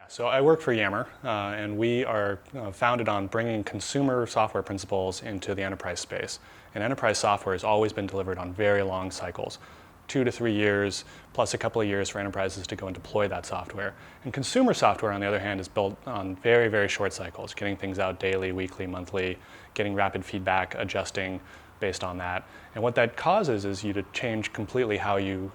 So I work for Yammer, and we are founded on bringing consumer software principles into the enterprise space. And enterprise software has always been delivered on very long cycles, 2 to 3 years, plus a couple of years for enterprises to go and deploy that software. And consumer software, on the other hand, is built on very, very short cycles, getting things out daily, weekly, monthly, getting rapid feedback, adjusting based on that. And what that causes is you to change completely how you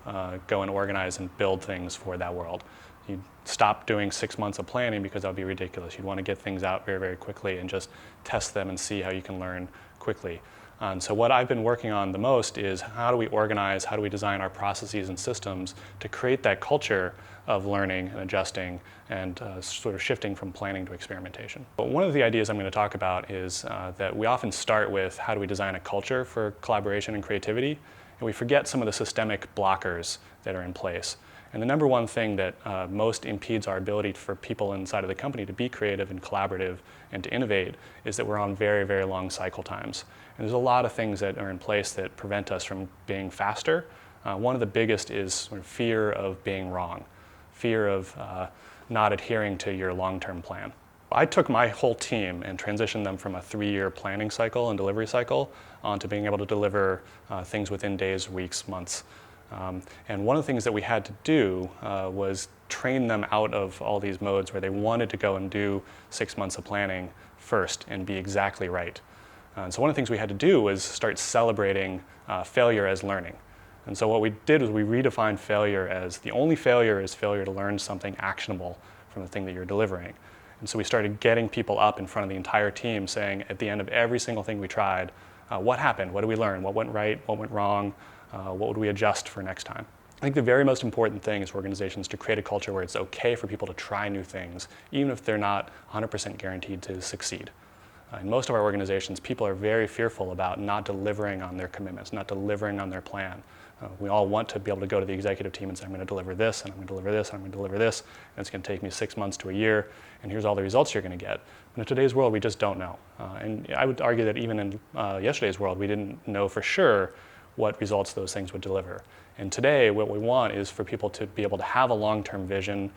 go and organize and build things for that world. You stop doing 6 months of planning because that would be ridiculous. You'd want to get things out very, very quickly and just test them and see how you can learn quickly. And so what I've been working on the most is how do we organize, how do we design our processes and systems to create that culture of learning and adjusting and sort of shifting from planning to experimentation. But one of the ideas I'm going to talk about is that we often start with how do we design a culture for collaboration and creativity, and we forget some of the systemic blockers that are in place. And the number one thing that most impedes our ability for people inside of the company to be creative and collaborative and to innovate is that we're on very, very long cycle times. And there's a lot of things that are in place that prevent us from being faster. One of the biggest is sort of fear of being wrong, fear of not adhering to your long-term plan. I took my whole team and transitioned them from a 3-year planning cycle and delivery cycle onto being able to deliver things within days, weeks, months. And one of the things that we had to do was train them out of all these modes where they wanted to go and do 6 months of planning first and be exactly right. And so one of the things we had to do was start celebrating failure as learning. And so what we did was we redefined failure as the only failure is failure to learn something actionable from the thing that you're delivering. And so we started getting people up in front of the entire team saying at the end of every single thing we tried, what happened, what did we learn, what went right, what went wrong, what would we adjust for next time? I think the very most important thing is for organizations to create a culture where it's okay for people to try new things, even if they're not 100% guaranteed to succeed. In most of our organizations, people are very fearful about not delivering on their commitments, not delivering on their plan. We all want to be able to go to the executive team and say, I'm going to deliver this, and I'm going to deliver this, and I'm going to deliver this, and it's going to take me 6 months to a year, and here's all the results you're going to get. But in today's world, we just don't know. And I would argue that even in yesterday's world, we didn't know for sure what results those things would deliver. And today, what we want is for people to be able to have a long-term vision,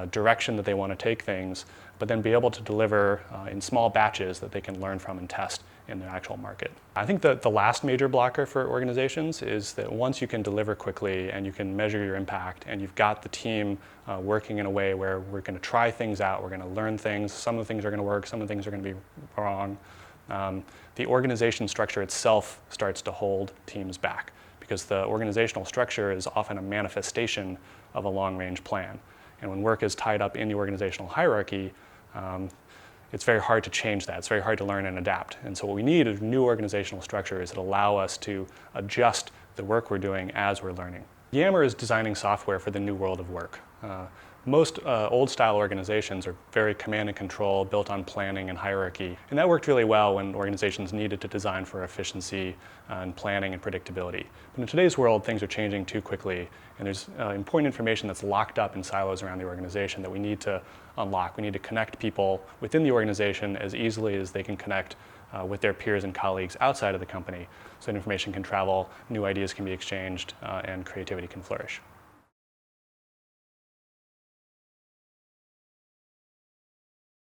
direction that they want to take things, but then be able to deliver in small batches that they can learn from and test in the actual market. I think that the last major blocker for organizations is that once you can deliver quickly and you can measure your impact and you've got the team working in a way where we're going to try things out, we're going to learn things, some of the things are going to work, some of the things are going to be wrong, the organization structure itself starts to hold teams back because the organizational structure is often a manifestation of a long-range plan. And when work is tied up in the organizational hierarchy, it's very hard to change that. It's very hard to learn and adapt. And so what we need is new organizational structures that allow us to adjust the work we're doing as we're learning. Yammer is designing software for the new world of work. Most old-style organizations are very command and control, built on planning and hierarchy. And that worked really well when organizations needed to design for efficiency and planning and predictability. But in today's world, things are changing too quickly, and there's important information that's locked up in silos around the organization that we need to unlock. We need to connect people within the organization as easily as they can connect with their peers and colleagues outside of the company, so that information can travel, new ideas can be exchanged, and creativity can flourish.